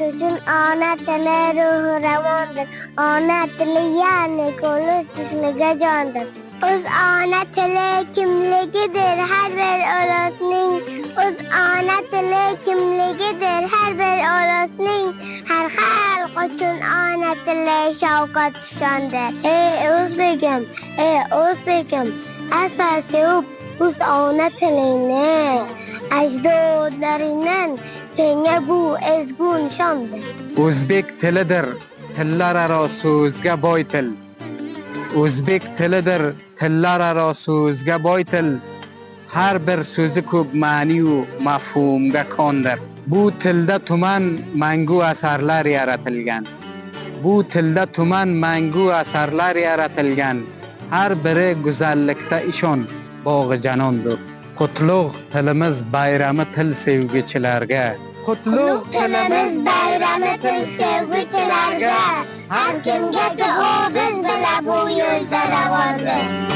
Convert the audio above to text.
uchun ona tili ruhi ravondir. Ona tili ya'ni ko'ngil tushmaga jondir. O'z ona tili kimligidir har bir o'rosning. O'z ona tili kimligidir har bir o'rosning. Har xalq uchun ona tili shavqat shondir. O'zbegim, asal sevib o'z ona tilingni ajdodlaringdan senga bu ezgu nishondir. O'zbek tilidir tillararo so'zga boy til. O'zbek tilidir tillararo so'zga boy til. Har bir so'zi ko'p ma'ni va mafhumga kondir. Bu tilda tuman mangu asarlar yaratilgan. Bu tilda tuman mangu asarlar yaratilgan. Har biri go'zallikda ishon, bog'i janondir. Qutlug' tilimiz bayrami til sevgichilarga. Qutlug' tilimiz bayrami til sevgichilarga. Har kimga u biz bilan bu yo'lda ravondir.